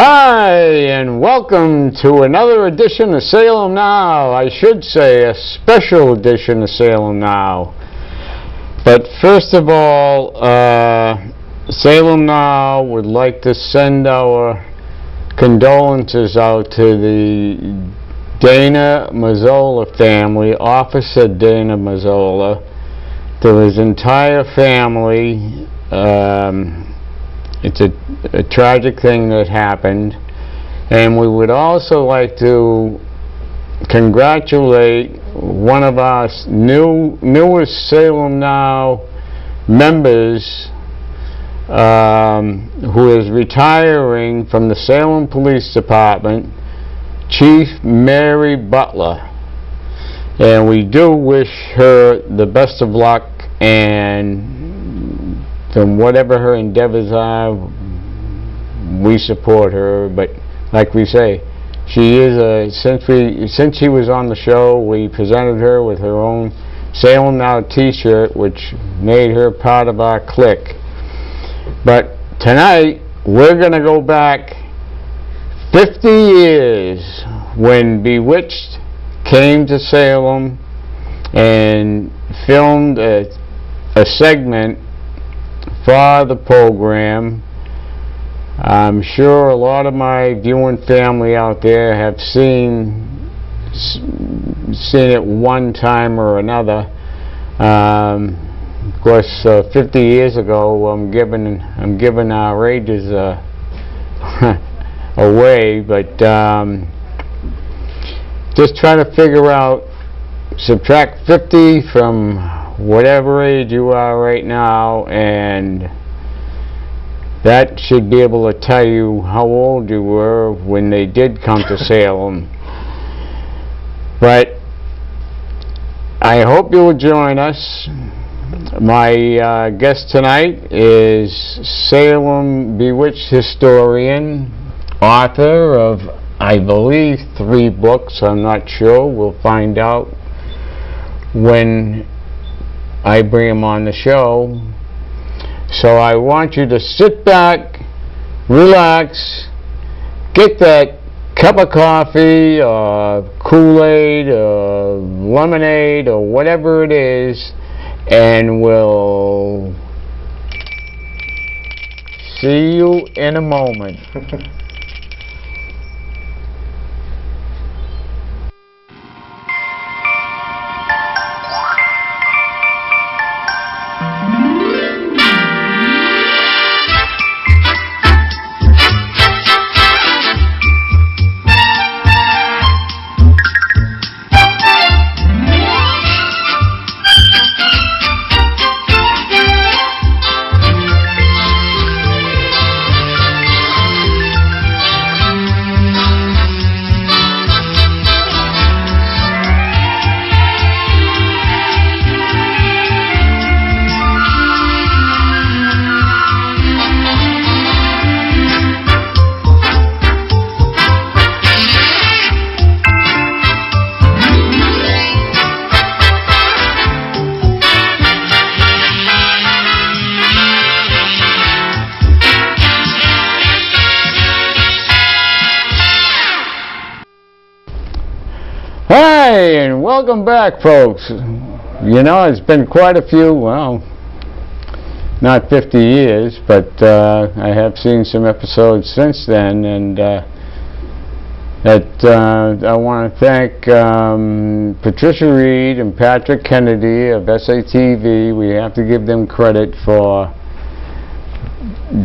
Hi, and welcome to another edition of Salem Now. I should say a special edition of Salem Now. But first of all, Salem Now would like to send our condolences out to the Dana Mazzola family, Officer Dana Mazzola, to his entire family. It's a tragic thing that happened, and we would also like to congratulate one of our newest Salem Now members who is retiring from the Salem Police Department, Chief Mary Butler. And we do wish her the best of luck, and from whatever her endeavors are, we support her. But like we say, she is since she was on the show, we presented her with her own Salem Now t-shirt, which made her part of our clique. But tonight we're going to go back 50 years when Bewitched came to Salem and filmed a segment for the program. I'm sure a lot of my viewing family out there have seen it one time or another. Of course, 50 years ago, I'm giving our ages away, but just trying to figure out, subtract 50 from whatever age you are right now, and that should be able to tell you how old you were when they did come to Salem. But I hope you will join us. My guest tonight is Salem Bewitched historian, author of, I believe, 3 books. I'm not sure. We'll find out when I bring him on the show. So I want you to sit back, relax, get that cup of coffee or Kool-Aid or lemonade or whatever it is, and we'll see you in a moment. Hey, and welcome back, folks. You know, it's been quite a few, well, not 50 years, but I have seen some episodes since then, and I want to thank Patricia Reed and Patrick Kennedy of SATV. We have to give them credit for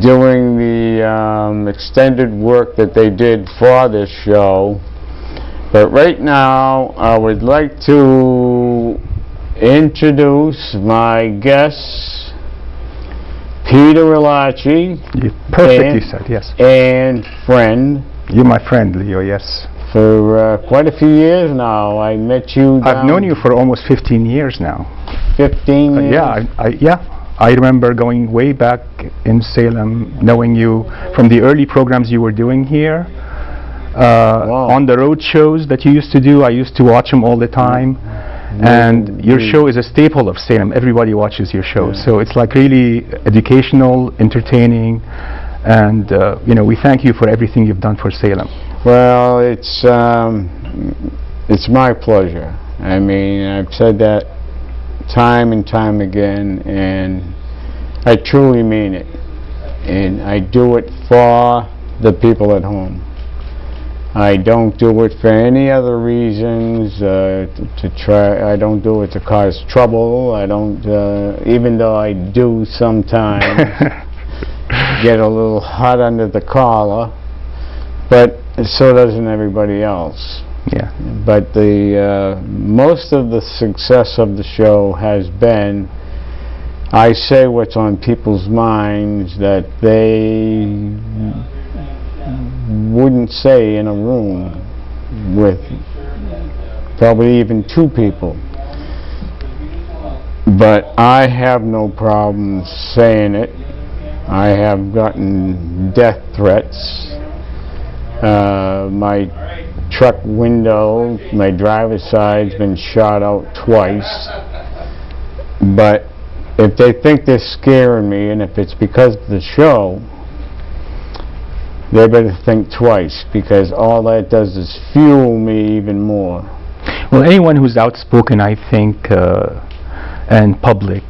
doing the extended work that they did for this show. But right now, I would like to introduce my guest, Peter Alachi. Perfectly said, yes. And friend. You're my friend, Leo, yes. For quite a few years now. I met you I've known you for almost 15 years now. 15 years? I remember going way back in Salem, knowing you from the early programs you were doing here. Wow. On the road shows that you used to do, I used to watch them all the time. And your show is a staple of Salem. Everybody watches your show. So it's like really educational, entertaining, And you know, we thank you for everything you've done for Salem. Well, it's my pleasure. I mean, I've said that time and time again, and I truly mean it. And I do it for the people at home. I don't do it for any other reasons, I don't do it to cause trouble. I don't, even though I do sometimes get a little hot under the collar, but so doesn't everybody else. Yeah. But the most of the success of the show has been, I say what's on people's minds that they wouldn't say in a room with probably even two people. But I have no problem saying it. I have gotten death threats. My truck window, my driver's side's been shot out twice. But if they think they're scaring me, and if it's because of the show, they better think twice, because all that does is fuel me even more. Well, anyone who's outspoken, I think, and public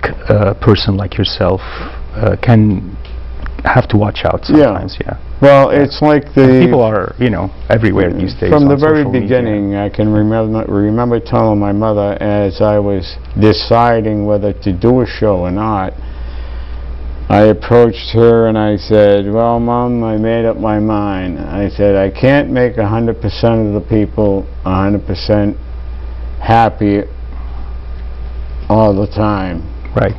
person like yourself can have to watch out sometimes. Yeah. Well, it's like and people are, you know, everywhere these days. From the very beginning, I can remember telling my mother, as I was deciding whether to do a show or not, I approached her and I said, well, Mom, I made up my mind. I said, I can't make 100% of the people 100% happy all the time. Right.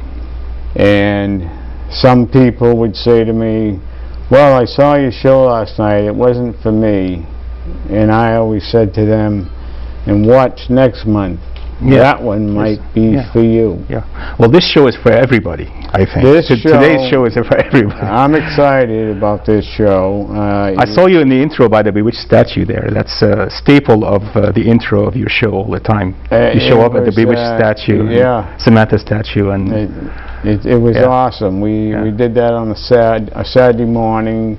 And some people would say to me, well, I saw your show last night, it wasn't for me. And I always said to them, and watch next month. Yeah. That one might be for you. Yeah. Well, this show is for everybody, I think. Today's show is for everybody. I'm excited about this show. I saw you in the intro by the Bewitched statue there. That's a staple of the intro of your show all the time. You show up at the Bewitched statue, Samantha statue, and it was awesome. We did that on a Saturday morning.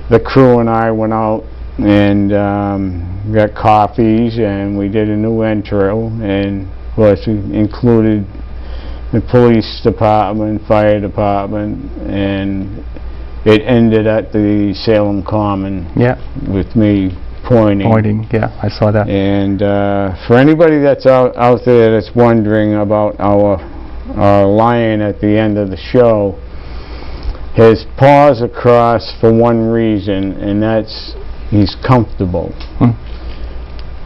The crew and I went out and got coffees, and we did a new intro, and of course we included the police department, fire department, and it ended at the Salem Common with me pointing. Yeah, I saw that. And for anybody that's out there that's wondering about our lion at the end of the show, his paws are crossed for one reason, and that's he's comfortable.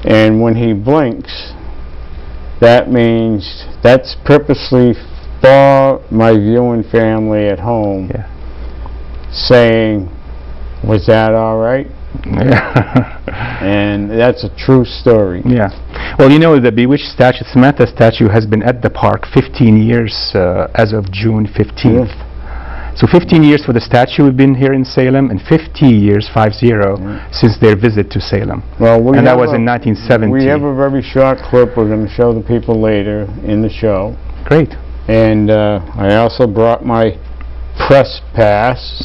And when he blinks, that means that's purposely for my viewing family at home, saying, was that all right? And that's a true story. Yeah. Well, you know, the Bewitched statue, Samantha statue, has been at the park 15 years as of June 15th. So 15 years for the statue have been here in Salem, and 50 years, 50, since their visit to Salem. Well, and that was in 1970. We have a very short clip we're going to show the people later in the show. Great. And I also brought my press pass.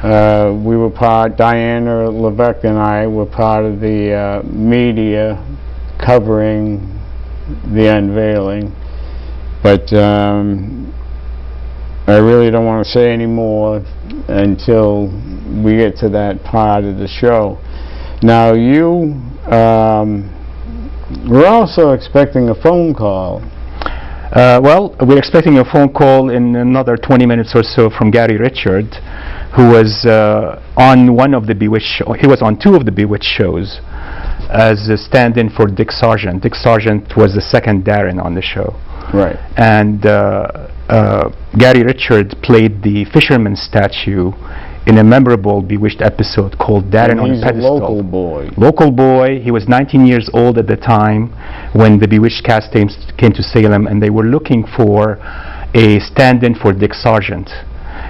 We were Diana Levesque and I were part of the media covering the unveiling. But I really don't want to say any more until we get to that part of the show. Now we're also expecting a phone call. Well, we're expecting a phone call in another 20 minutes or so from Gary Richard, who was on one of the Bewitched shows. He was on two of the Bewitched shows as a stand-in for Dick Sargent. Dick Sargent was the second Darren on the show. Right. And Gary Richard played the fisherman statue in a memorable Bewitched episode called Darren on a Pedestal. He's a local boy. Local boy. He was 19 years old at the time when the Bewitched cast came to Salem, and they were looking for a stand-in for Dick Sargent.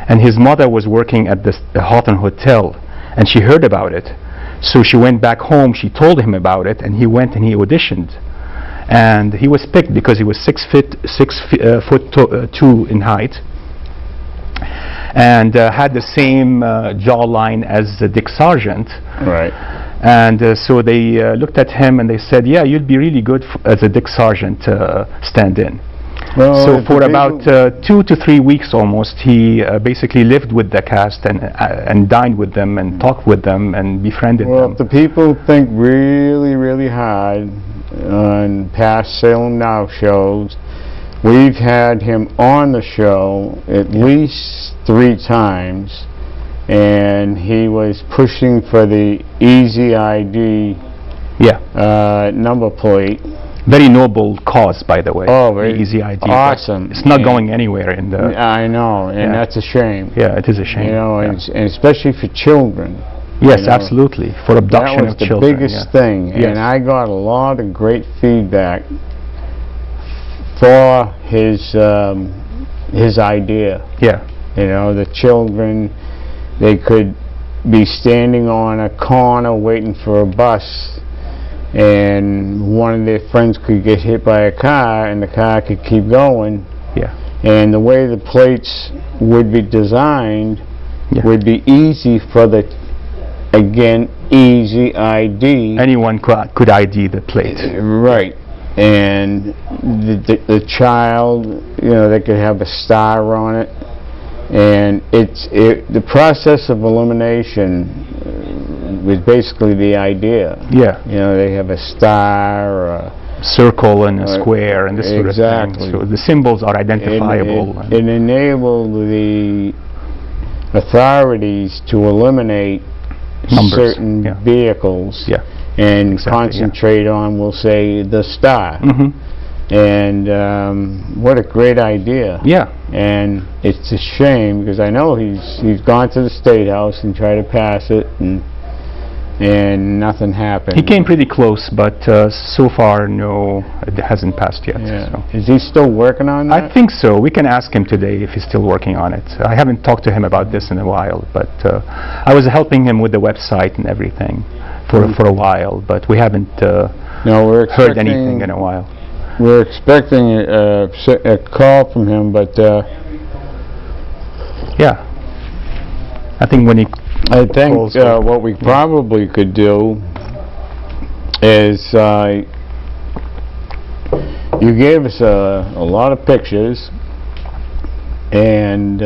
And his mother was working at the Houghton Hotel, and she heard about it. So she went back home, she told him about it, and he went and he auditioned. And he was picked because he was 6'2" in height. and had the same jawline as Dick Sargent. Right. And so they looked at him and they said, yeah, you'd be really good as a Dick Sargent stand-in. Well, So for about 2 to 3 weeks almost, he basically lived with the cast and dined with them and talked with them and befriended well, them. if the people think really, really hard on past Salem Now shows, we've had him on the show at least 3 times, and he was pushing for the Easy ID number plate. Very noble cause, by the way. Oh, the very Easy ID. awesome. It's not going anywhere in the... I know, and that's a shame. Yeah, it is a shame. You know, yeah. and especially for children. Yes, you know, absolutely. For abduction of children. That was the biggest thing, Yes. and I got a lot of great feedback for his idea. Yeah. You know, the children, they could be standing on a corner waiting for a bus, and one of their friends could get hit by a car, and the car could keep going. Yeah. And the way the plates would be designed would be easy for the, again, Easy ID. Anyone could ID the plate. Right. And the child, you know, they could have a star on it. And the process of elimination was basically the idea. Yeah. You know, they have a star or a circle and a square and this sort of thing. So the symbols are identifiable. It enabled the authorities to eliminate certain vehicles and concentrate on, we'll say, the star. And what a great idea. Yeah. And it's a shame because I know he's gone to the State House and tried to pass it, and nothing happened. He came pretty close, but so far, no, it hasn't passed yet. Yeah. So. Is he still working on that? I think so. We can ask him today if he's still working on it. I haven't talked to him about this in a while, but I was helping him with the website and everything for a while, but we haven't heard anything in a while. We're expecting a call from him, but yeah, I think when he I think what we probably could do is you gave us a lot of pictures, and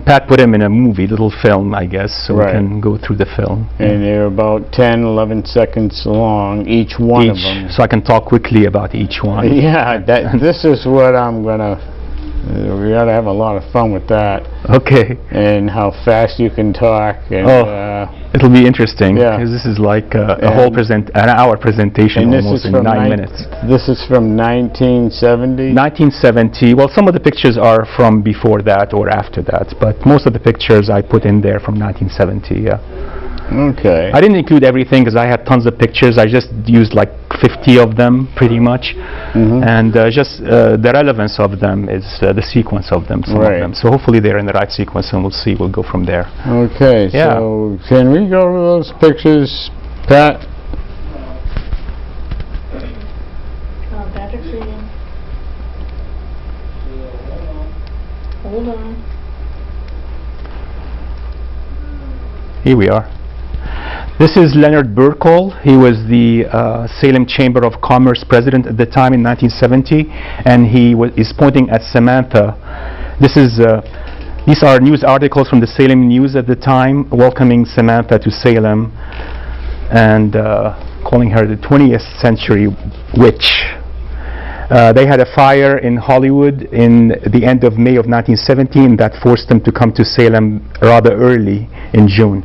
Pat put him in a little film, I guess, so we can go through the film. And they're about 10, 11 seconds long, each one of them. So I can talk quickly about each one. Yeah, this is what I'm gonna. We ought to have a lot of fun with that. Okay. And how fast you can talk. And, it'll be interesting. Yeah. Because this is like a whole an hour presentation, almost in 9 minutes. This is from 1970? 1970. Well, some of the pictures are from before that or after that, but most of the pictures I put in there from 1970, yeah. Okay. I didn't include everything because I had tons of pictures. I just used like 50 of them, pretty much. And just the relevance of them is the sequence of them, some of them. So hopefully they're in the right sequence, and we'll see. We'll go from there. Okay. Yeah. So can we go to those pictures, Pat? Patrick's reading. Hold on. Here we are. This is Leonard Burkle. He was the Salem Chamber of Commerce president at the time in 1970, and he is pointing at Samantha. These are news articles from the Salem News at the time, welcoming Samantha to Salem and calling her the 20th century witch. They had a fire in Hollywood in the end of May of 1917 that forced them to come to Salem rather early in June.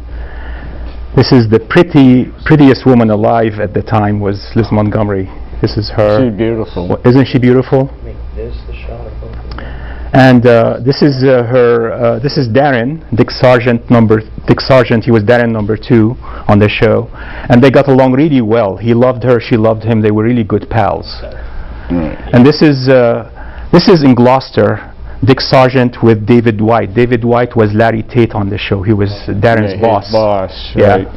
This is the prettiest woman alive at the time was Liz Montgomery. This is her. She's beautiful. Isn't she beautiful? There's the shot of both of them. And this is her. This is Darren, Dick Sargent. He was Darren number 2 on the show, and they got along really well. He loved her, she loved him. They were really good pals. And this is in Gloucester. Dick Sargent with David White. David White was Larry Tate on the show. He was Darren's boss. His boss, right.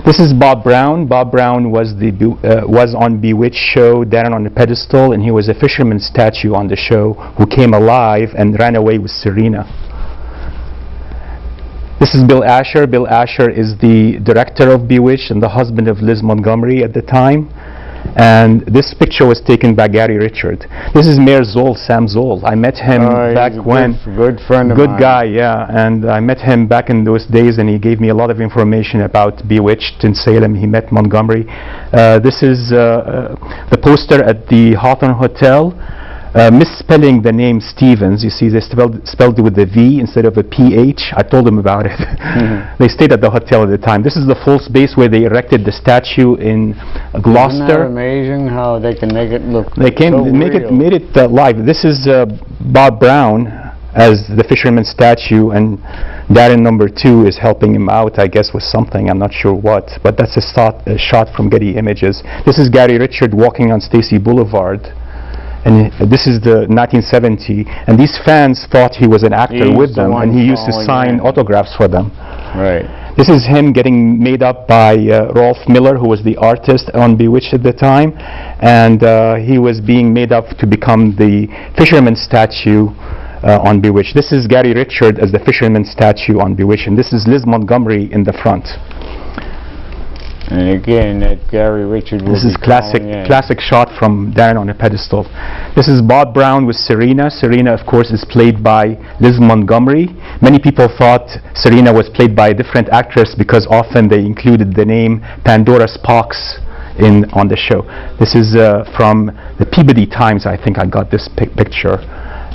This is Bob Brown. Bob Brown was on Bewitched show, Darren on the pedestal, and he was a fisherman statue on the show who came alive and ran away with Serena. This is Bill Asher. Bill Asher is the director of Bewitched and the husband of Liz Montgomery at the time. And this picture was taken by Gary Richard. This is Mayor Zoll, Sam Zoll. I met him back he's a when. good friend of mine. Good guy, yeah. And I met him back in those days, and he gave me a lot of information about Bewitched in Salem. He met Montgomery. This is the poster at the Hawthorne Hotel. Misspelling the name Stevens. You see, they spelled it with a V instead of a PH. I told them about it. They stayed at the hotel at the time. This is the full space where they erected the statue in Gloucester. Isn't that amazing how they can make it look They came so made it live. This is Bob Brown as the fisherman statue, and Darren number 2 is helping him out, I guess, with something. I'm not sure what, but that's a shot from Getty Images. This is Gary Richard walking on Stacy Boulevard. And this is the 1970, and these fans thought he was an actor with them, and he used to sign autographs for them. Right. This is him getting made up by Rolf Miller, who was the artist on Bewitched at the time, and he was being made up to become the fisherman statue on Bewitched. This is Gary Richard as the fisherman statue on Bewitched, and this is Liz Montgomery in the front. And again, that Gary Richard will This is classic shot from Darren on a pedestal. This is Bob Brown with Serena. Serena, of course, is played by Liz Montgomery. Many people thought Serena was played by a different actress because often they included the name Pandora Sparks on the show. This is from the Peabody Times. I think I got this picture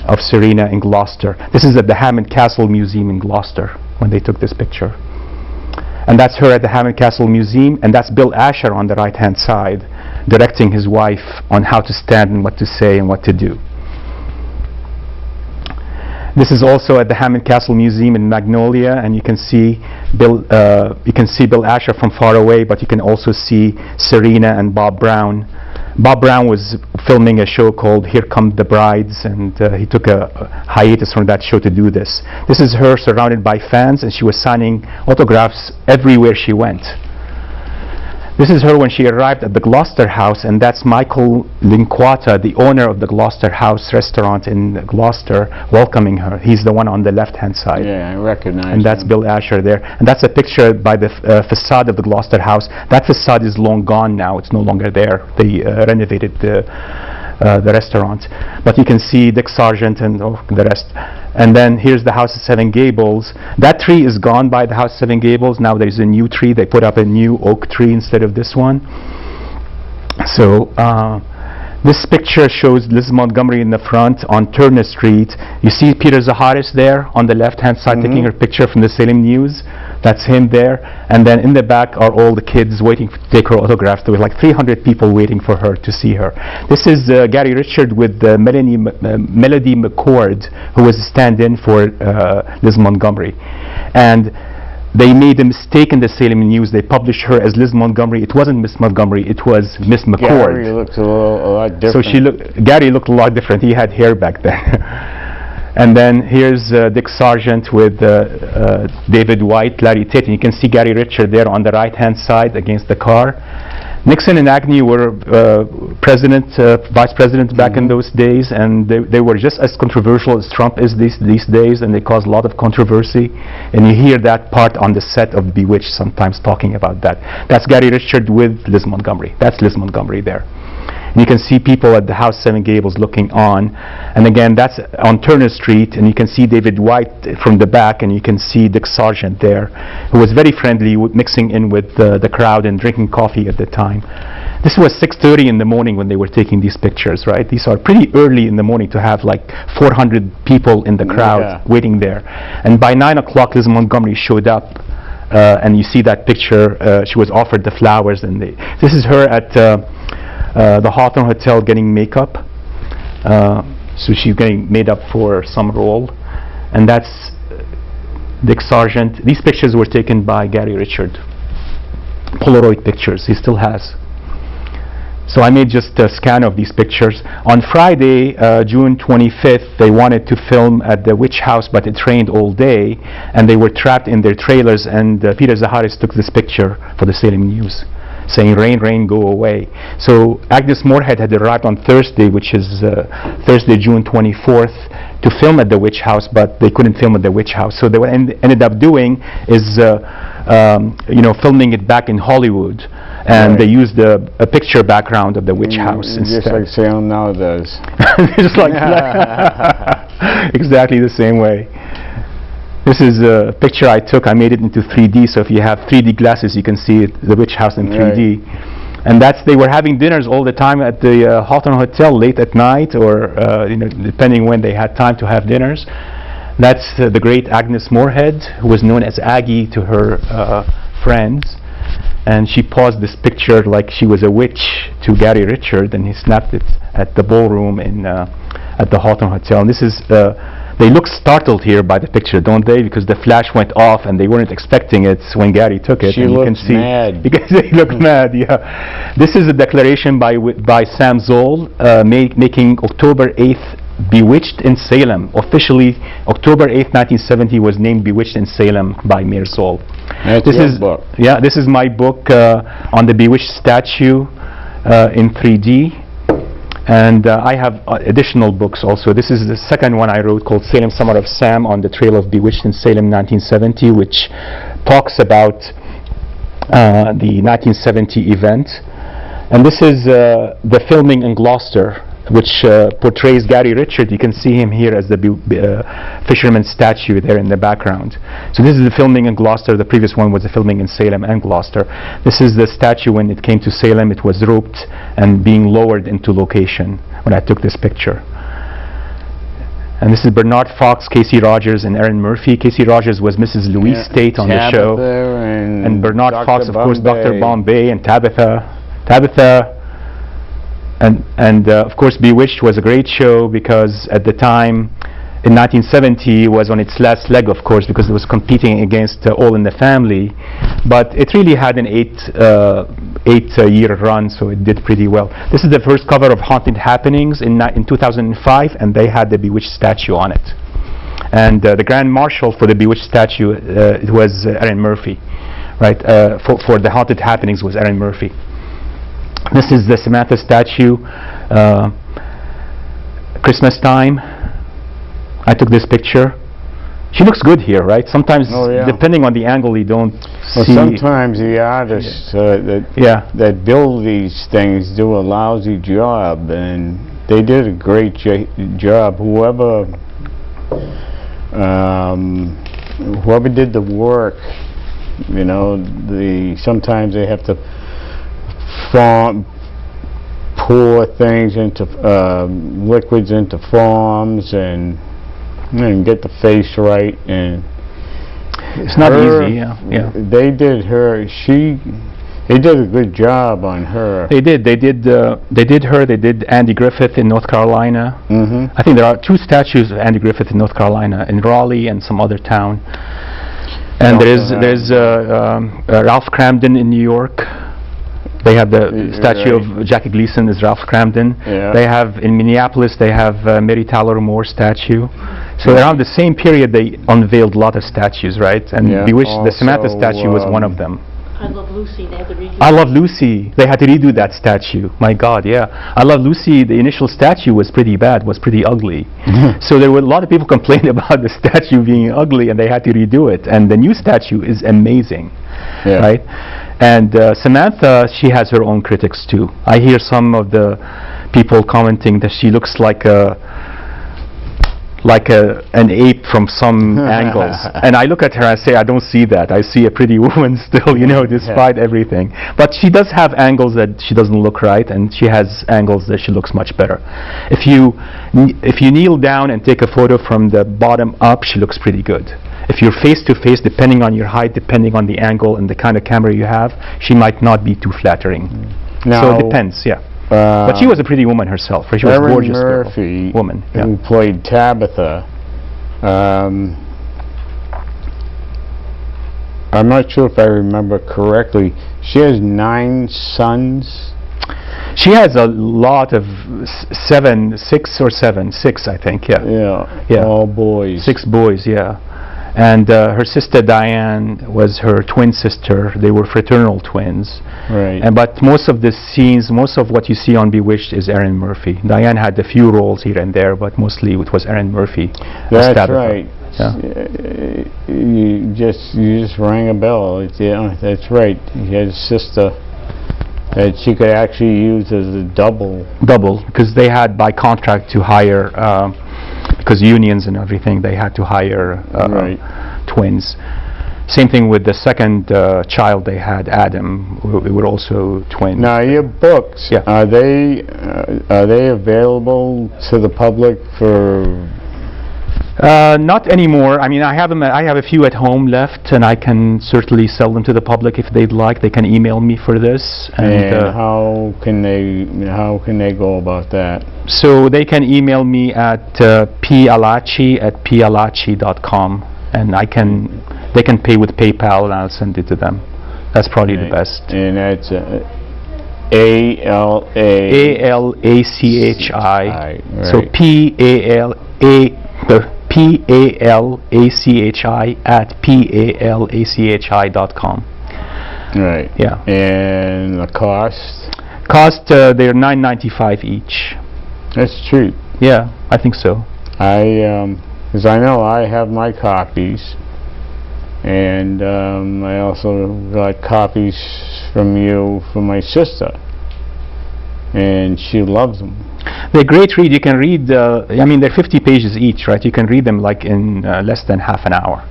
of Serena in Gloucester. This is at the Hammond Castle Museum in Gloucester when they took this picture. And that's her at the Hammond Castle Museum, and that's Bill Asher on the right-hand side, directing his wife on how to stand and what to say and what to do. This is also at the Hammond Castle Museum in Magnolia, and you can see Bill Asher from far away, but you can also see Serena and Bob Brown. Bob Brown was filming a show called Here Come the Brides, and he took a hiatus from that show to do this. This is her surrounded by fans, and she was signing autographs everywhere she went. This is her when she arrived at the Gloucester House, and that's Michael Linquata, the owner of the Gloucester House restaurant in Gloucester, welcoming her. He's the one on the left-hand side. Yeah, I recognize And that's him. Bill Asher there. And that's a picture by the facade of the Gloucester House. That facade is long gone now. It's no longer there. They renovated the restaurant. But you can see Dick Sargent and the rest. And then here's the House of Seven Gables. That tree is gone by the House of Seven Gables. Now there's a new tree. They put up a new oak tree instead of this one. So this picture shows Liz Montgomery in the front on Turner Street. You see Peter Zaharis there on the left-hand side taking her picture from the Salem News. That's him there. And then in the back are all the kids waiting to take her autograph. There were like 300 people waiting for her to see her. This is Gary Richard with Melody McCord, who was a stand-in for Liz Montgomery. And they made a mistake in the Salem News. They published her as Liz Montgomery. It wasn't Miss Montgomery. It was Miss McCord. Gary looked a lot different. So Gary looked a lot different. He had hair back then. And then here's Dick Sargent with David White, Larry Tate, and you can see Gary Richard there on the right-hand side against the car. Nixon and Agnew were vice president back in those days, and they were just as controversial as Trump is these days, and they caused a lot of controversy. And you hear that part on the set of Bewitched sometimes talking about that. That's Gary Richard with Liz Montgomery. That's Liz Montgomery there. And you can see people at the House Seven Gables looking on. And again, that's on Turner Street, and you can see David White from the back, and you can see Dick Sargent there, who was very friendly, mixing in with the crowd and drinking coffee at the time. This was 6:30 in the morning when they were taking these pictures, right? These are pretty early in the morning to have like 400 people in the crowd waiting there. And by 9 o'clock, Liz Montgomery showed up, and you see that picture. She was offered the flowers, and this is her at the Hawthorne Hotel getting makeup. So she's getting made up for some role. And that's Dick Sargent. These pictures were taken by Gary Richard. Polaroid pictures, he still has. So I made just a scan of these pictures. On Friday, June 25th, they wanted to film at the Witch House, but it rained all day, and they were trapped in their trailers, and Peter Zaharis took this picture for the Salem News, saying, "Rain, rain, go away." So Agnes Moorehead had arrived on Thursday, which is Thursday, June 24th, to film at the Witch House, but they couldn't film at the Witch House. So they ended up doing is, filming it back in Hollywood, and they used a picture background of the Witch House instead. Just like Salem Now does. Just like exactly the same way. This is a picture I took. I made it into 3D, so if you have 3D glasses, you can see it, the Witch House in 3D. And they were having dinners all the time at the Hawthorne Hotel late at night, or depending when they had time to have dinners. That's the great Agnes Moorehead, who was known as Aggie to her friends. And she paused this picture like she was a witch to Gary Richard, and he snapped it at the ballroom at the Hawthorne Hotel. And this is, they look startled here by the picture, don't they? Because the flash went off and they weren't expecting it when Gary took it. She and you can looked see mad. Because they look mad, yeah. This is a declaration by Sam Zoll making October 8th Bewitched in Salem. Officially, October 8th, 1970 was named Bewitched in Salem by Mayor Zoll. That's your book. Yeah, this is my book on the Bewitched statue in 3D. And I have additional books also. This is the second one I wrote called Salem Summer of Sam on the Trail of Bewitched in Salem 1970, which talks about the 1970 event. And this is the filming in Gloucester, which portrays Gary Richard. You can see him here as the fisherman statue there in the background. So this is the filming in Gloucester. The previous one was the filming in Salem and Gloucester. This is the statue when it came to Salem. It was roped and being lowered into location when I took this picture. And this is Bernard Fox, Casey Rogers, and Erin Murphy. Casey Rogers was Mrs. Louise State on the show. And Bernard Fox, of course, Dr. Bombay and Tabitha. And of course, Bewitched was a great show because at the time, in 1970, was on its last leg, of course, because it was competing against All in the Family. But it really had an eight-year run, so it did pretty well. This is the first cover of Haunted Happenings in 2005, and they had the Bewitched statue on it. And the Grand Marshal for the Bewitched statue it was Erin Murphy, right? For the Haunted Happenings was Erin Murphy. This is the Samantha statue, Christmas time. I took this picture. She looks good here, right? Sometimes, depending on the angle, you don't see. Sometimes the artists that build these things do a lousy job, and they did a great job. Whoever did the work, sometimes they have to pour things into liquids into forms and get the face right, and it's not easy. They did a good job on her. They did her. They did Andy Griffith in North Carolina. I think there are 2 statues of Andy Griffith in North Carolina, in Raleigh and some other town. And there's Ralph Cramden in New York. They have the statue of Jackie Gleason as Ralph Cramden. They have in Minneapolis, they have Mary Tyler Moore statue. So around the same period, they unveiled a lot of statues, right? And Bewitched, the Samantha statue was one of them. I Love Lucy. They had to redo. I Love Lucy. They had to redo that statue. My God, yeah. I Love Lucy. The initial statue was pretty bad. Was pretty ugly. So there were a lot of people complaining about the statue being ugly, and they had to redo it. And the new statue is amazing, right? And Samantha, she has her own critics too. I hear some of the people commenting that she looks like an ape from some angles. And I look at her and say, I don't see that. I see a pretty woman still, despite everything. But she does have angles that she doesn't look right, and she has angles that she looks much better. If you kneel down and take a photo from the bottom up, she looks pretty good. If you're face to face, depending on your height, depending on the angle and the kind of camera you have, she might not be too flattering. So it depends, but she was a pretty woman herself. She was a gorgeous Murphy, woman. who played Tabitha. I'm not sure if I remember correctly. She has 9 sons. She has a lot of 6 or 7, 6 I think. Yeah. All boys. 6 boys. Yeah. And her sister Diane was her twin sister. They were fraternal twins. Right. But most of the scenes, most of what you see on Bewitched is Erin Murphy. Diane had a few roles here and there, but mostly it was Erin Murphy. That's right. Yeah. You just rang a bell. Yeah, that's right. He had a sister that she could actually use as a double. Double, because they had by contract to hire, because unions and everything, they had to hire twins. Same thing with the second child they had, Adam. We were also twins. Now your books, are they available to the public for? Not anymore. I mean, I have them. I have a few at home left, and I can certainly sell them to the public if they'd like. They can email me for this. And how can they go about that? So they can email me at palachi@palachi.com, and they can pay with PayPal, and I'll send it to them. That's probably the best. And that's ALACHI. Right. So PALACHI@palachi.com. Right. Yeah. And the cost? They're $9.95 each. That's cheap. Yeah, I think so. Because I know I have my copies, and I also got copies from you for my sister, and she loves them. They're great read. You can read, I mean, they're 50 pages each, right? You can read them like in less than half an hour.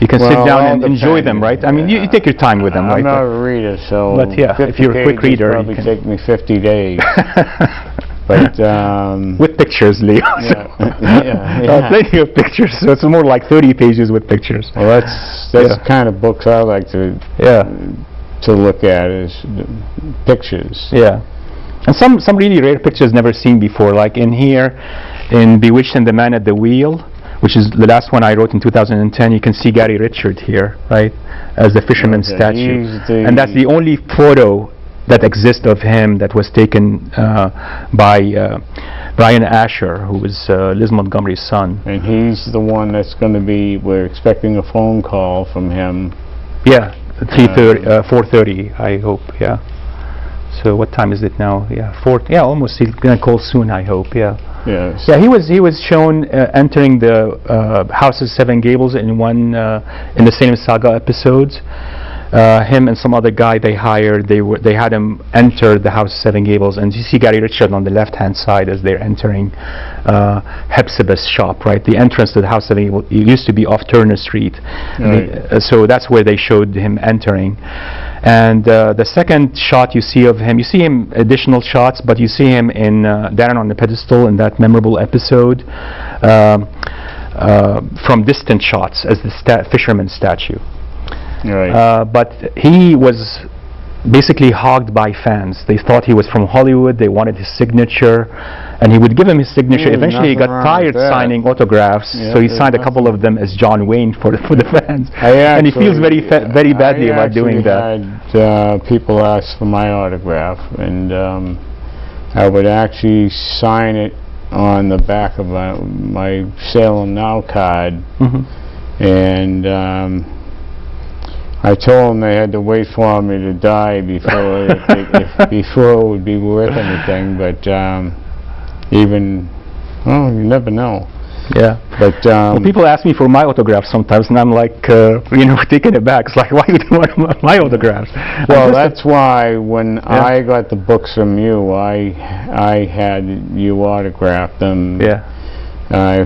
You can sit down and enjoy them, right? I mean, you take your time with them, right? I'm not a reader, so but yeah, if you're a quick reader, probably take me 50 days. But with pictures, Leo. Plenty of pictures. So it's more like 30 pages with pictures. Well, that's the kind of books I like to look at, is pictures. Yeah. And some really rare pictures never seen before, like in here, in Bewitched and the Man at the Wheel, which is the last one I wrote in 2010. You can see Gary Richard here, right, as the fisherman statue. And that's the only photo that exists of him that was taken by Brian Asher, who was Liz Montgomery's son. And he's the one that's going to be, we're expecting a phone call from him. Yeah, 4:30, I hope, yeah. So what time is it now? Yeah, 4. Yeah, almost. He's gonna call soon, I hope. Yeah. Yes. Yeah, he was shown entering the House of Seven Gables in one in the Salem Saga episodes. Him and some other guy they hired, they had him enter the House of Seven Gables, and you see Gary Richard on the left-hand side as they're entering Hepzibah's shop, right? The entrance to the House of Seven Gables used to be off Turner Street, so that's where they showed him entering. And the second shot you see of him, you see him additional shots, but you see him in Darren on the Pedestal in that memorable episode from distant shots as the fisherman statue. Right. But he was basically hogged by fans. They thought he was from Hollywood. They wanted his signature, and he would give him his signature. Eventually, he got tired signing autographs, so he signed a couple of them as John Wayne for the fans. And he feels very badly about doing that. I had people ask for my autograph, and I would actually sign it on the back of my Salem Now card, and I told them they had to wait for me to die before before it would be worth anything. But you never know. Yeah. But well, people ask me for my autographs sometimes, and I'm like, taken aback. It's like, why do you want my autographs? Well, that's why when I got the books from you, I had you autograph them. Yeah. I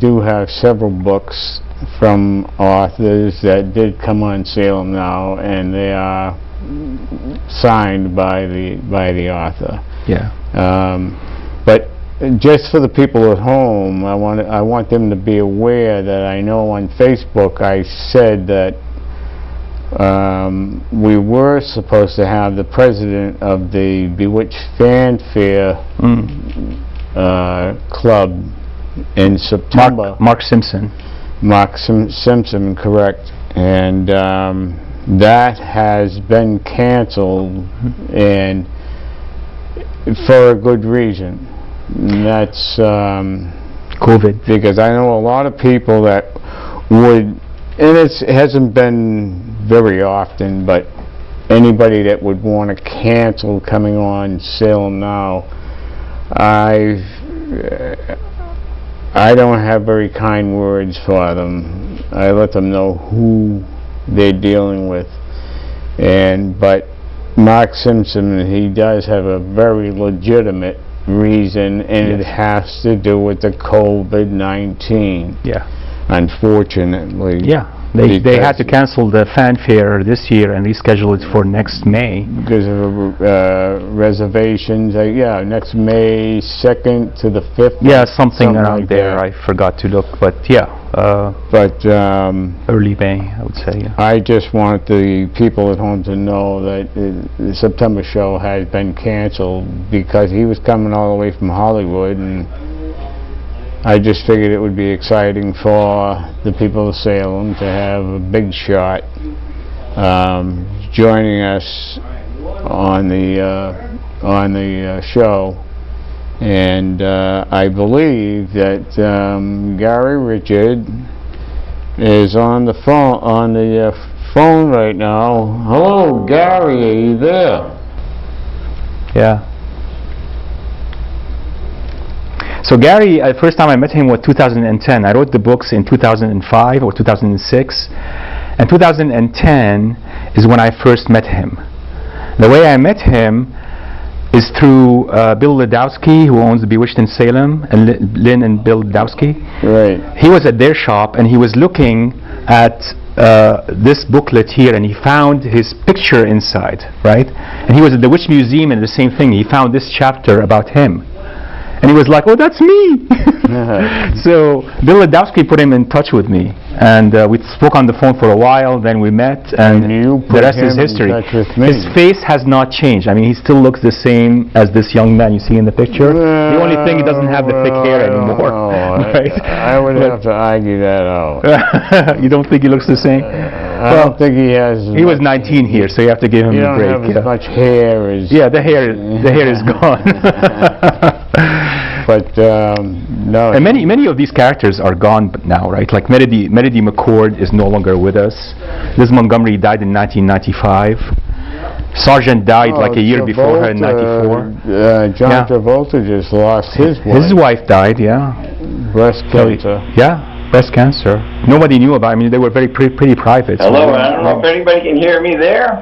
do have several books from authors that did come on Salem Now, and they are signed by the author. Yeah. But just for the people at home, I want them to be aware that I know on Facebook I said that we were supposed to have the president of the Bewitched Fanfare Club in September. Mark Simpson. Mark Simpson, correct. And that has been canceled, and for a good reason. And that's COVID. because I know a lot of people that would, and it hasn't been very often, but anybody that would want to cancel coming on Salem Now, I don't have very kind words for them. I let them know who they're dealing with. But Mark Simpson, he does have a very legitimate reason, and it has to do with the COVID-19. Yeah. Unfortunately. Yeah. They had to cancel the fanfare this year and reschedule it for next May. Because of reservations, next May 2nd to the 5th. Yeah, something around like there. that. I forgot to look, but yeah. Early May, I would say. Yeah. I just want the people at home to know that the September show has been canceled because he was coming all the way from Hollywood, and I just figured it would be exciting for the people of Salem to have a big shot joining us on the show, and I believe that Gary Richard is on the phone right now. Hello, Gary, are you there? Yeah. So Gary, first time I met him was 2010. I wrote the books in 2005 or 2006, and 2010 is when I first met him. The way I met him is through Bill Ledowski, who owns the Bewitched in Salem, and Lynn and Bill Ledowski. Right. He was at their shop, and he was looking at this booklet here, and he found his picture inside, right? And he was at the Witch Museum, and the same thing. He found this chapter about him. And he was like, "Oh, that's me!" So Bill Ledowski put him in touch with me, and we spoke on the phone for a while. Then we met, and the rest is history. His face has not changed. I mean, he still looks the same as this young man you see in the picture. The only thing, he doesn't have the thick hair anymore. Right? I would have to argue that out. You don't think he looks the same? I don't think he has. He was 19 here, so you have to give him a break. He doesn't have as much hair as. Yeah, the hair is gone. But no. And many of these characters are gone now, right? Like Meredith McCord is no longer with us. Liz Montgomery died in 1995. Sargent died like a year before her in 94. John Travolta just lost his wife. His wife died, yeah. Breast cancer. Yeah, breast cancer. Nobody knew about it. I mean, they were pretty private. Hello, I don't know if anybody can hear me there.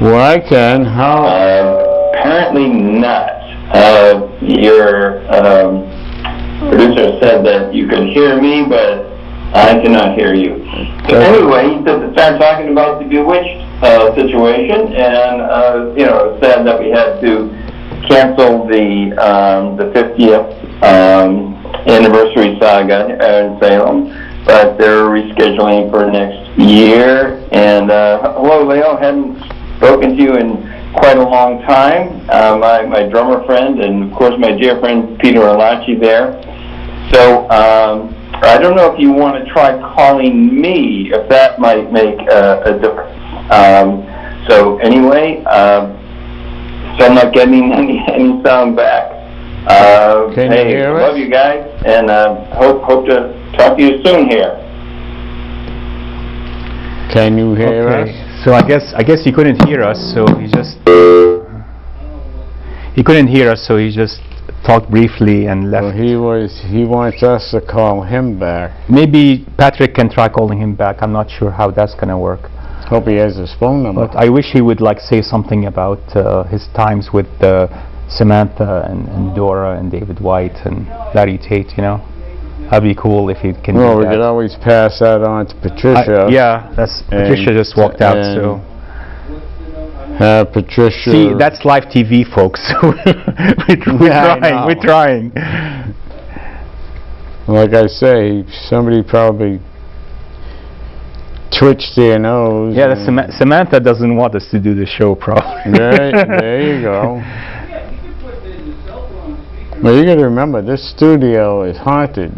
Well, I can. How? Apparently not. Your producer said that you could hear me, but I cannot hear you. So anyway, he started talking about the Bewitched situation, and it's sad that we had to cancel the 50th anniversary saga in Salem, but they're rescheduling for next year. And hello, Leo. Hadn't spoken to you in quite a long time. My drummer friend, and of course my dear friend Peter Alachi there. So I don't know if you want to try calling me, if that might make a difference. So anyway, so I'm not getting any sound back. Can you hear us? Love you guys, and hope to talk to you soon here. Can you hear us? So I guess he couldn't hear us, so he couldn't hear us, so he just talked briefly and left. Well, he wants us to call him back. Maybe Patrick can try calling him back. I'm not sure how that's gonna work. Hope he has his phone number. But I wish he would say something about his times with Samantha and Dora and David White and Larry Tate. That'd be cool if he can. Well, do we that. could always pass that on to Patricia. Yeah, Patricia just walked out, so. Patricia. See, that's live TV, folks. We're trying. Like I say, somebody probably twitched their nose. Yeah, Samantha doesn't want us to do the show, probably. Right, there you go. Well, you got to remember, this studio is haunted.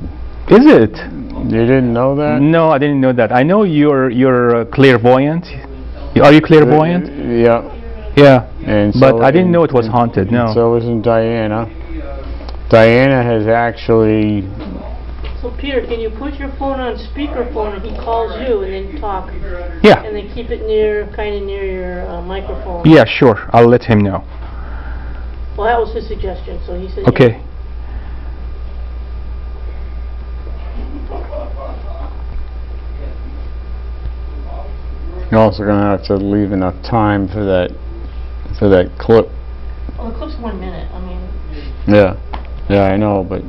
Is it? You didn't know that? No, I didn't know that. I know you're clairvoyant. Are you clairvoyant? Yeah. Yeah. And but I didn't know it was haunted. No. So isn't Diana. Diana has actually So Peter, can you put your phone on speakerphone and he calls you and then talk? Yeah. And then keep it near, kind of near your microphone? Yeah, sure. I'll let him know. Well, that was his suggestion, so he said yes. Okay. You're also going to have to leave enough time for that clip. Well, the clip's 1 minute, I mean... Yeah, yeah, I know, but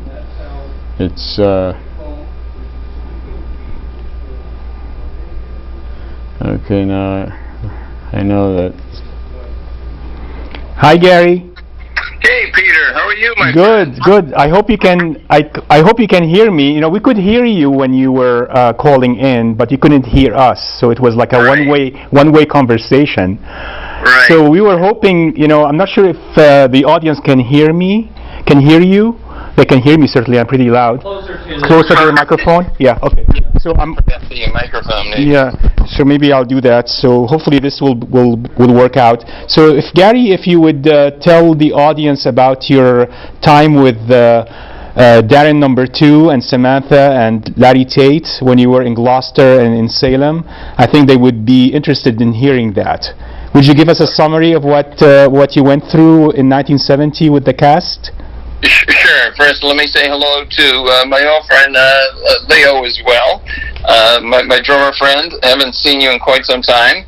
it's, okay, now, I know that. Hi, Gary. Hey, Peter, how are you, my Good, good. I hope you can. I hope you can hear me. You know, we could hear you when you were calling in, but you couldn't hear us. So it was like a one-way conversation. Right. So we were hoping. You know, I'm not sure if the audience can hear me. Can hear you? They can hear me certainly. I'm pretty loud. Closer to the microphone. Yeah. Okay. So I'm. The microphone. Maybe. Yeah, so maybe I'll do that. So hopefully this will work out. So if Gary, if you would tell the audience about your time with Darren number 2 and Samantha and Larry Tate when you were in Gloucester and in Salem, I think they would be interested in hearing that. Would you give us a summary of what you went through in 1970 with the cast? Sure. First, let me say hello to my old friend Leo as well. My drummer friend. I haven't seen you in quite some time.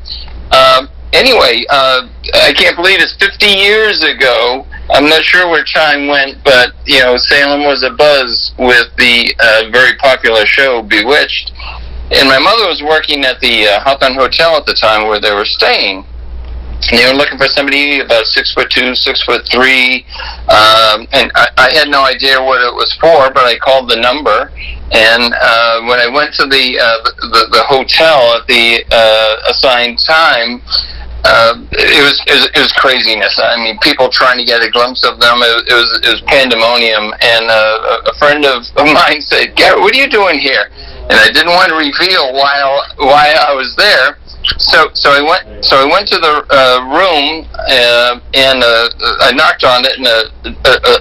Anyway, I can't believe it's 50 years ago. I'm not sure where time went, but you know, Salem was abuzz with the very popular show Bewitched. And my mother was working at the Hawthorne Hotel at the time where they were staying. And they were looking for somebody about 6'2", 6'3", and I had no idea what it was for, but I called the number. And when I went to the hotel at the assigned time, it was craziness. I mean, people trying to get a glimpse of them. It was pandemonium. And a friend of mine said, "Gary, what are you doing here?" And I didn't want to reveal why I was there. So I went to the room and I knocked on it, and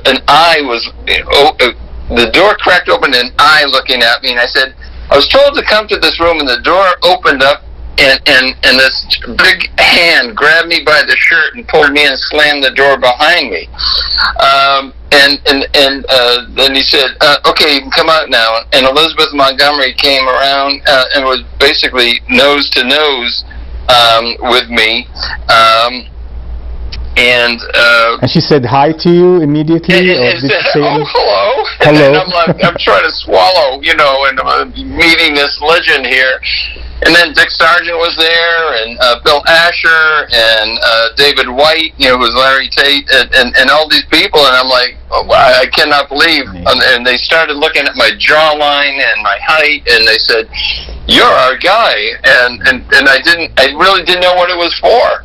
an eye was the door cracked open, and an eye looking at me, and I said, I was told to come to this room, and the door opened up, and this big hand grabbed me by the shirt and pulled me and slammed the door behind me. And then he said, okay, you can come out now. And Elizabeth Montgomery came around and was basically nose to nose with me. And she said hi to you immediately? And or did said, she say hello. Hello. And I'm like, I'm trying to swallow, you know, and I'm meeting this legend here. And then Dick Sargent was there, and Bill Asher, and David White, you know, who was Larry Tate, and all these people. And I'm like, oh, I cannot believe. And they started looking at my jawline and my height, and they said, "You're our guy." And I really didn't know what it was for.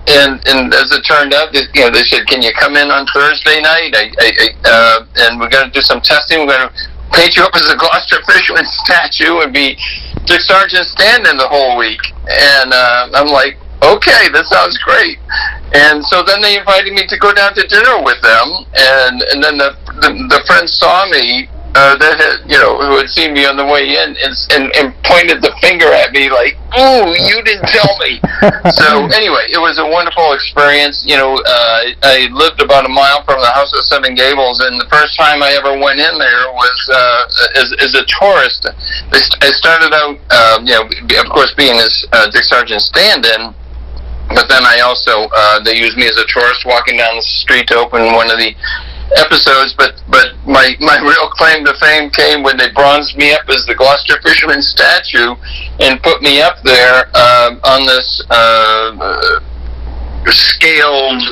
And as it turned out, you know, they said, "Can you come in on Thursday night? And we're going to do some testing. We're going to paint you up as a Gloucester fisherman statue and be Dick Sargent stand-in the whole week." And I'm like, okay, this sounds great. And so then they invited me to go down to dinner with them, and then the friends saw me, that had, you know, who had seen me on the way in, and pointed the finger at me like, "Ooh, you didn't tell me." So anyway, it was a wonderful experience. You know, I lived about a mile from the house at Seven Gables, and the first time I ever went in there was as a tourist. I started out, you know, of course, being as Dick Sargent stand-in. But then I also, they used me as a tourist walking down the street to open one of the episodes. But my real claim to fame came when they bronzed me up as the Gloucester fisherman statue and put me up there on this scaled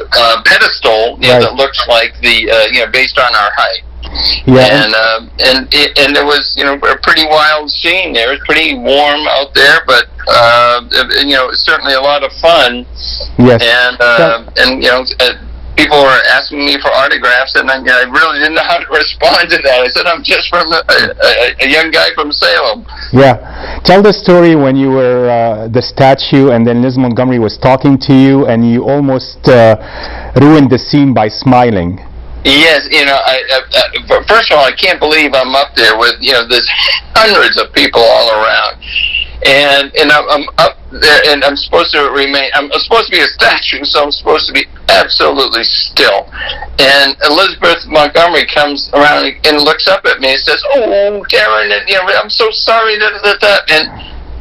pedestal, you know, that looks like the, you know, based on our height. Yeah. And it was, you know, a pretty wild scene there. It was pretty warm out there, but you know, it's certainly a lot of fun. Yes. And you know, people were asking me for autographs, and I really didn't know how to respond to that. I said, I'm just from a young guy from Salem. Yeah. Tell the story when you were the statue, and then Liz Montgomery was talking to you, and you almost ruined the scene by smiling. Yes, first of all, I can't believe I'm up there with, there's hundreds of people all around. And I'm up there, and I'm supposed to be a statue, so I'm supposed to be absolutely still. And Elizabeth Montgomery comes around and looks up at me and says, "Oh, Darren, I'm so sorry, and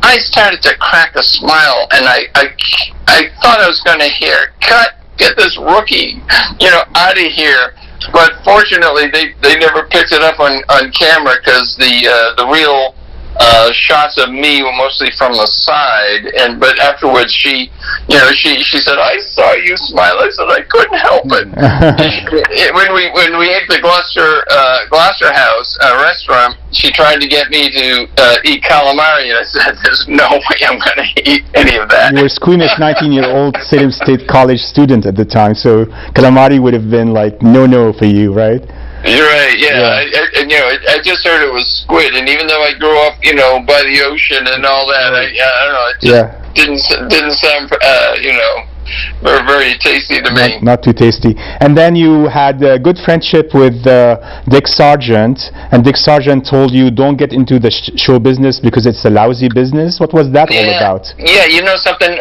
I started to crack a smile, and I thought I was going to hear, get this rookie, out of here. But fortunately, they never picked it up on camera, because the real shots of me were mostly from the side. But afterwards, she said, "I saw you smile." I said, "I couldn't help it." when we ate the Gloucester House restaurant, she tried to get me to eat calamari, and I said, "There's no way I'm going to eat any of that." You were a squeamish 19-year-old Salem State College student at the time, so calamari would have been like no for you, right? You're right. Yeah. I just heard it was squid, and even though I grew up, by the ocean and all that, I don't know. It just didn't sound, very, very tasty to me. Not too tasty. And then you had a good friendship with Dick Sargent, and Dick Sargent told you, don't get into the show business because it's a lousy business. What was that all about? Yeah, something,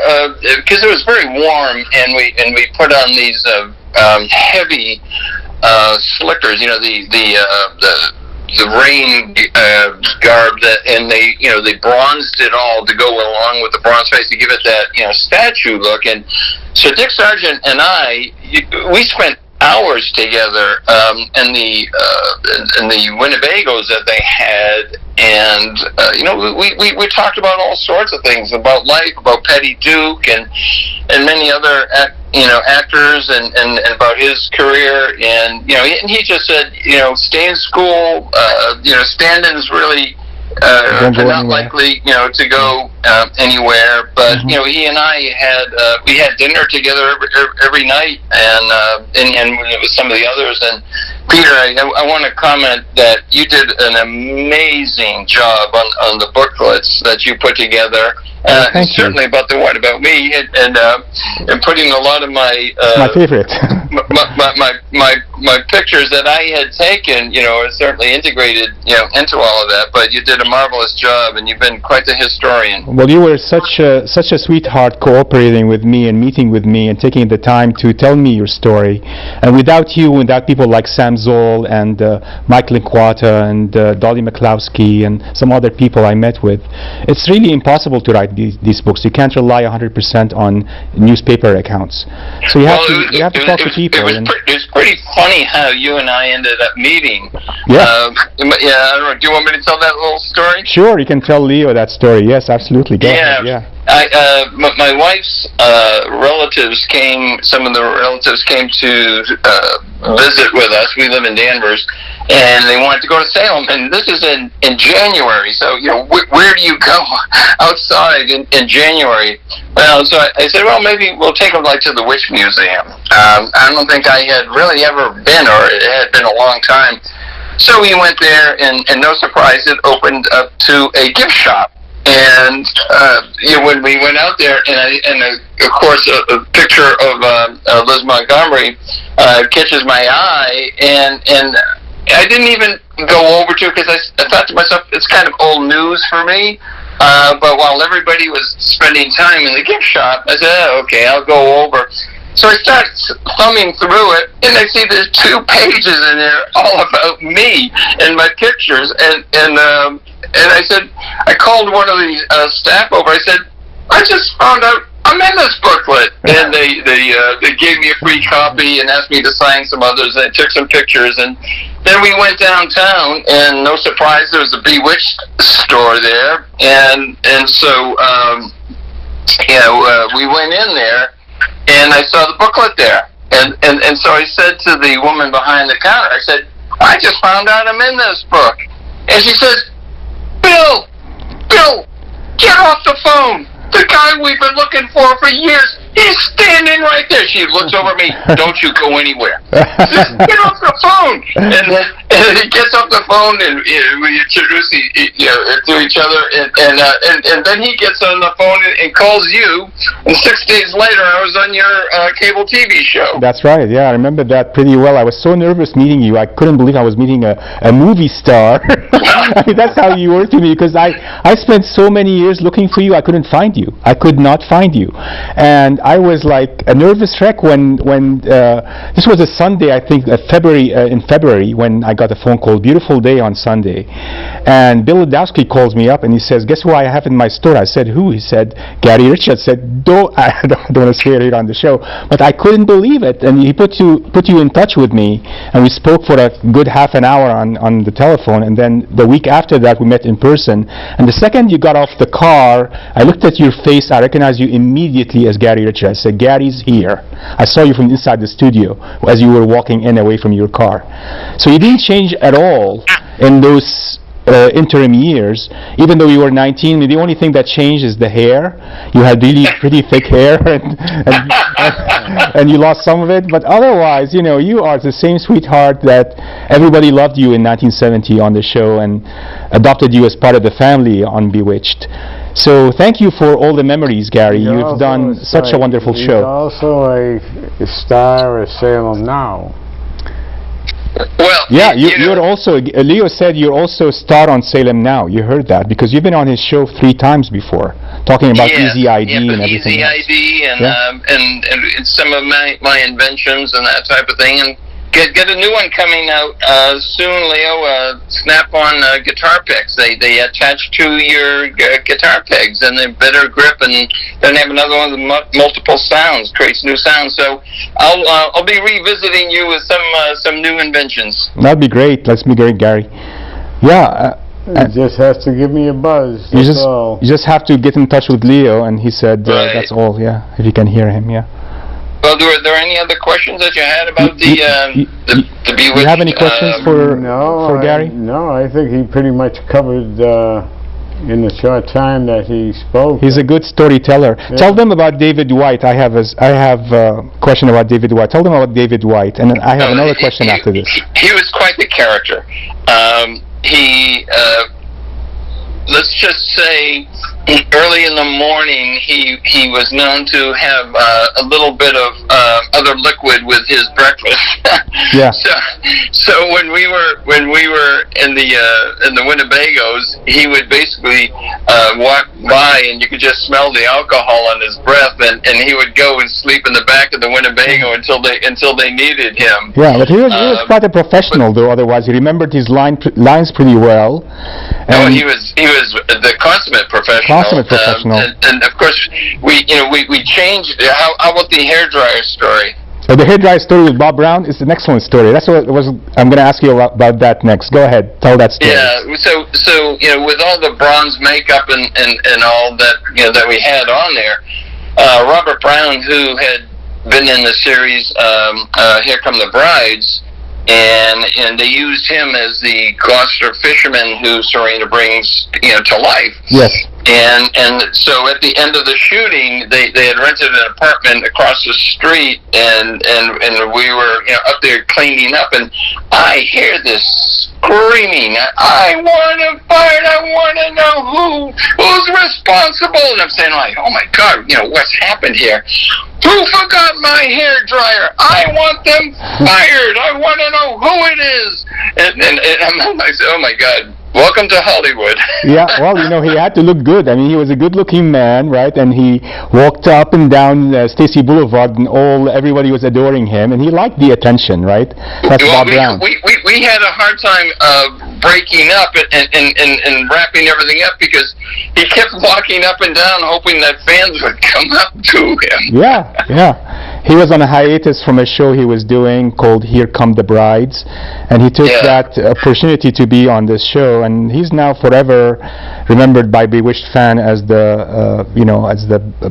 because it was very warm, and we put on these heavy slickers, the rain garb, and they bronzed it all to go along with the bronze face to give it that statue look. And so Dick Sargent and we spent hours together in the Winnebagos that they had, and we talked about all sorts of things, about life, about Petty Duke, and many other actors, and about his career. And he just said, stay in school. Stand-ins really are not likely to go anywhere. But he and I had dinner together every night, and with some of the others. And Peter, I want to comment that you did an amazing job on the booklets that you put together. Certainly about the one about me, and putting a lot of my my favorite my pictures that I had taken, are certainly integrated, into all of that. But you did a marvelous job, and you've been quite the historian. Well, you were such a sweetheart, cooperating with me and meeting with me and taking the time to tell me your story. And without you, without people like Sam Zoll and Mike Linquata and Dolly McCloskey and some other people I met with, it's really impossible to write these books. You can't rely 100% on newspaper accounts. So you have to talk to people. It was pretty funny how you and I ended up meeting. Yeah. I don't know. Do you want me to tell that little story? Sure, you can tell Leo that story. Yes, absolutely. Go ahead. Yeah. My wife's relatives came. Some of the relatives came to visit with us. We live in Danvers, and they wanted to go to Salem. And this is in January, so where do you go outside in January? Well, so I said, well, maybe we'll take them to the Witch Museum. I don't think I had really ever been, or it had been a long time. So we went there, and no surprise, it opened up to a gift shop. And when we went out there, and of course a picture of Liz Montgomery catches my eye, and I didn't even go over to it, because I thought to myself, it's kind of old news for me. But while everybody was spending time in the gift shop, I said, okay, I'll go over. So I start thumbing through it, and I see there's 2 pages in there all about me and my pictures, and I said, I called one of the staff over. I said, I just found out I'm in this booklet, and they gave me a free copy and asked me to sign some others. And I took some pictures, and then we went downtown, and no surprise, there was a Bewitched store there, and so we went in there, and I saw the booklet there, and so I said to the woman behind the counter, I said, I just found out I'm in this book, and she says, Bill, get off the phone. The guy we've been looking for years, he's standing right there. She looks over at me, don't you go anywhere. Just get off the phone. And he gets off the phone, and we introduce to each other, and then he gets on the phone and calls you. And 6 days later, I was on your cable TV show. That's right. Yeah, I remember that pretty well. I was so nervous meeting you. I couldn't believe I was meeting a movie star. I mean, that's how you were to me, because I spent so many years looking for you. I couldn't find you. I could not find you, and I was like a nervous wreck when this was a Sunday, I think, in February, when I got a phone call. Beautiful day on Sunday, and Bill Ledowski calls me up and he says, "Guess who I have in my store?" I said, "Who?" He said, "Gary Richards." I said, I don't want to say it on the show, but I couldn't believe it. And he put you in touch with me, and we spoke for a good half an hour on the telephone. And then the week after that, we met in person. And the second you got off the car, I looked at your face. I recognized you immediately as Gary Richards. I said, "Gary's here." I saw you from inside the studio as you were walking in away from your car. So you didn't change at all in those interim years. Even though you were 19, the only thing that changed is the hair. You had really pretty thick hair, and you lost some of it. But otherwise, you are the same sweetheart that everybody loved you in 1970 on the show and adopted you as part of the family on Bewitched. So thank you for all the memories, Gary. You've done such a wonderful show. He's also a star of Salem Now. Well, yeah, you're also, Leo said you're also a star on Salem Now. You heard that, because you've been on his show 3 times before, talking about Easy ID and everything. Easy ID and some of my inventions and that type of thing. And get a new one coming out soon, Leo. Snap-on guitar picks. They attach to your guitar pegs, and they're better grip, and then have another one with multiple sounds, creates new sounds. So I'll be revisiting you with some new inventions. That'd be great. That's be great, Gary. Yeah. You just have to give me a buzz. You all. just have to get in touch with Leo, and he said right. That's all. Yeah, if you can hear him. Yeah. Well, were there any other questions that you had about the Bewitched? Do you have any questions for Gary? No, I think he pretty much covered in the short time that he spoke. He's a good storyteller. Yeah. Tell them about David White. I have a question about David White. Tell them about David White, and then I have another question after this. He was quite the character. Let's just say, early in the morning, he was known to have a little bit of other liquid with his breakfast. Yeah. So when we were in the Winnebagos, he would basically walk by, and you could just smell the alcohol on his breath, and he would go and sleep in the back of the Winnebago until they needed him. Yeah, but he was quite a professional, though. Otherwise, he remembered his lines pretty well. And he was the consummate professional. And of course, we changed. How about the hairdryer story? The hairdryer story with Bob Brown is an excellent story. That's what I'm going to ask you about that next. Go ahead, tell that story. Yeah. So with all the bronze makeup and all that that we had on there, Robert Brown, who had been in the series Here Come the Brides. And they used him as the Gloucester fisherman who Serena brings to life. Yes. And so at the end of the shooting, they had rented an apartment across the street, and we were up there cleaning up, and I hear this screaming, "I want him fired! I want to know who's responsible!" And I'm saying, like, "Oh my God, what's happened here? Who forgot my hair dryer? I want them fired! I want to know who it is!" And I'm like, "Oh my God. Welcome to Hollywood." Yeah, well, he had to look good. I mean, he was a good-looking man, right? And he walked up and down Stacy Boulevard, and everybody was adoring him, and he liked the attention, right? That's Bob Brown. We had a hard time breaking up and wrapping everything up, because he kept walking up and down, hoping that fans would come up to him. Yeah. He was on a hiatus from a show he was doing called Here Come the Brides, and he took that opportunity to be on this show, and he's now forever remembered by Bewitched fan as the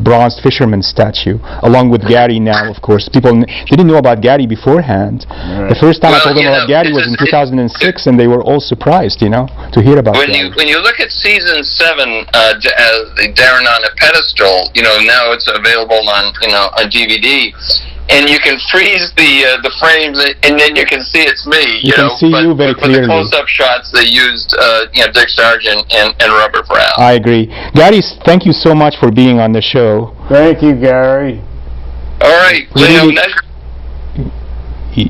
bronze fisherman statue, along with Gary now, of course. People didn't know about Gary beforehand. Right. The first time I told them about Gary was in 2006, and they were all surprised, to hear about Gary. When you look at season 7, Darren on a Pedestal, now it's available on DVD. and you can freeze the frames, and then you can see it's me. You can see you very but clearly. For the close-up shots, they used Dick Sargent and Robert Brown. I agree. Gary, thank you so much for being on the show. Thank you, Gary. All right, Really- Leo.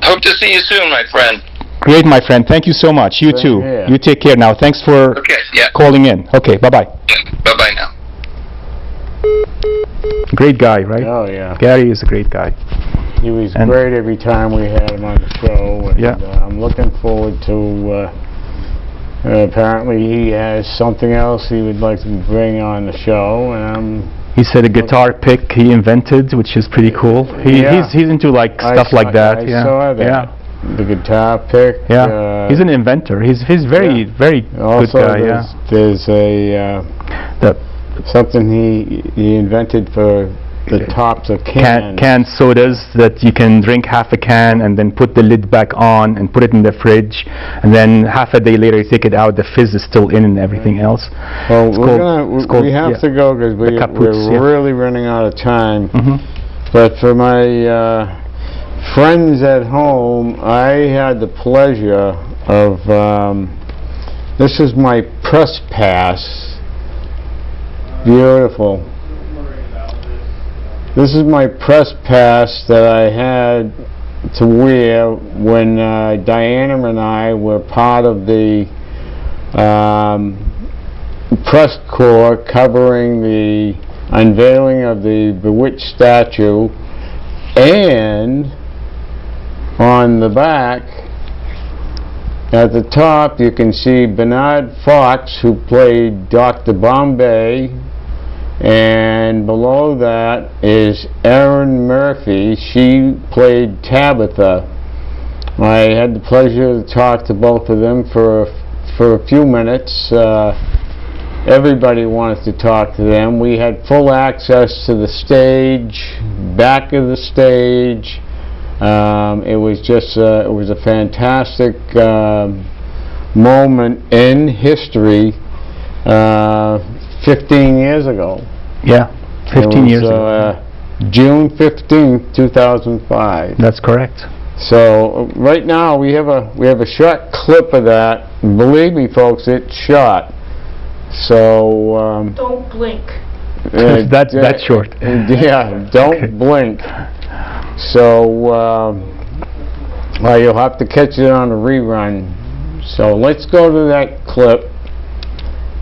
Hope to see you soon, my friend. Great, my friend. Thank you so much. You Same too. here. You take care now. Thanks for Okay, yeah. calling in. Okay, bye-bye. Bye-bye now. Great guy, right? Oh, yeah. Gary is a great guy. He was And- great every time we had him on the show. And, Yeah. I'm looking forward to, apparently he has something else he would like to bring on the show, and He said a guitar pick he invented, which is pretty cool. Yeah. He's into like stuff like that. I saw that. Yeah. The guitar pick. Yeah. He's an inventor. He's very very good Also, guy. Yeah. there's a The something he invented for the tops of cans. canned sodas that you can drink half a can and then put the lid back on and put it in the fridge, and then half a day later you take it out, the fizz is still in and everything else. Well, It's we called- have yeah. to go because Caputs, we're yeah. really running out of time. Mhm. But for my friends at home, I had the pleasure of, this is my press pass. Beautiful. This is my press pass that I had to wear when Diana and I were part of the press corps covering the unveiling of the Bewitched statue, and on the back at the top you can see Bernard Fox, who played Dr. Bombay, and below that is Erin Murphy. She played Tabitha. I had the pleasure to talk to both of them for a few minutes. Everybody wanted to talk to them. We had full access to the stage, back of the stage. It was just it was a fantastic moment in history. 15 years ago. Yeah, 15 years ago. June 15th, 2005. That's correct. So right now we have a short clip of that. Believe me, folks, it's short. So Don't blink. That's short. Yeah, don't Okay. blink. So well, you'll have to catch it on a rerun. So let's go to that clip.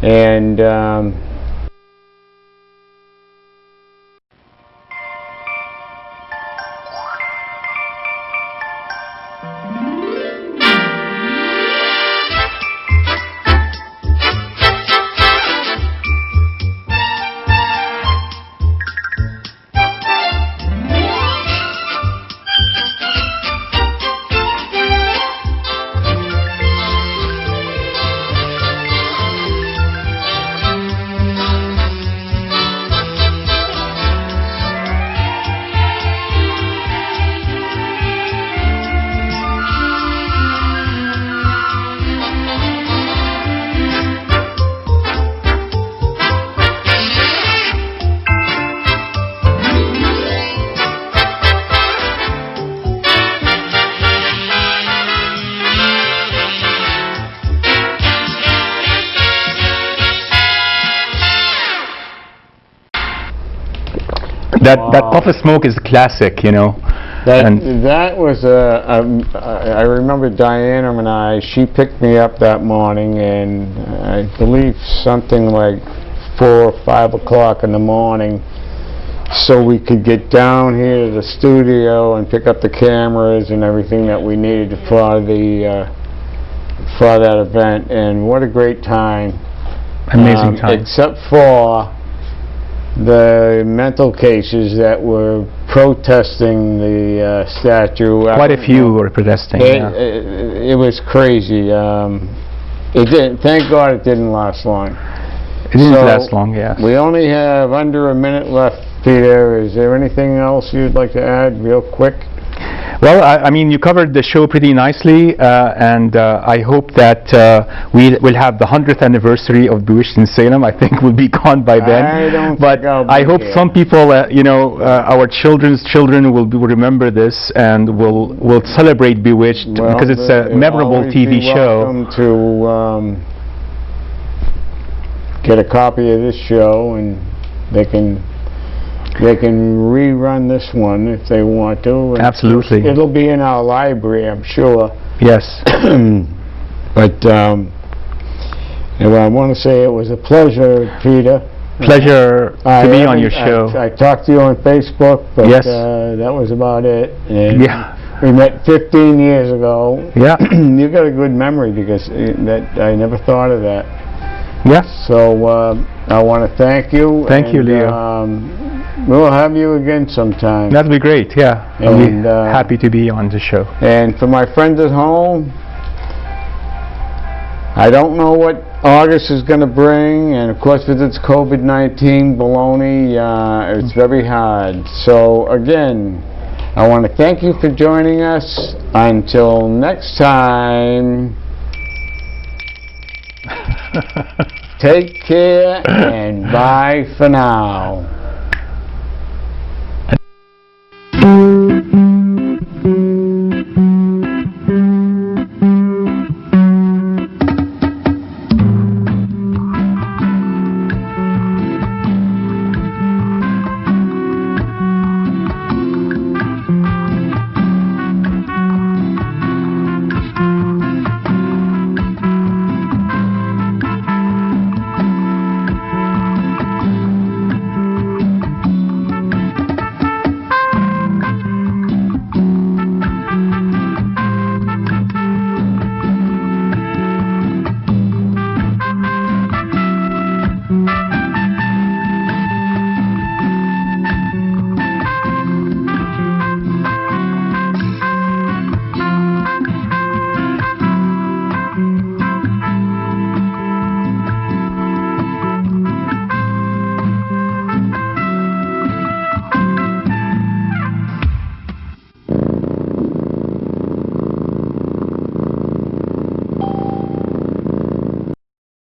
And That puff of smoke is classic, you know. that was I remember Diana and she picked me up that morning, and I believe something like 4 or 5 o'clock in the morning, so we could get down here to the studio and pick up the cameras and everything that we needed for that event. And what a great time. Amazing time. Except for the mental cases that were protesting the statue. Quite a few were protesting. Yeah. It was crazy. It didn't. Thank God it didn't last long. It didn't So, last long, yeah. We only have under a minute left, Peter. Is there anything else you'd like to add real quick? Well, I mean, you covered the show pretty nicely, and I hope that we'll have the 100th anniversary of Bewitched in Salem. I think we'll be gone by then. I don't But think I'll I be hope here. some people, our children's children will remember this and will celebrate Bewitched Well, because it's a they'll memorable always TV be show. welcome to get a copy of this show, and they can rerun this one if they want to. And Absolutely. it'll be in our library, I'm sure. Yes. But I want to say it was a pleasure, Peter. Pleasure to be on your show. I talked to you on Facebook, but Yes. that was about it. And Yeah. we met 15 years ago. Yeah. You got a good memory because I never thought of that. Yeah. So I want to thank you. Thank you, and, Leo. We'll have you again sometime. That'd be great. Yeah. I'll be And, happy to be on the show. And for my friends at home, I don't know what August is going to bring, and of course with its COVID-19 baloney, it's very hard. So again, I want to thank you for joining us. Until next time, take care and bye for now.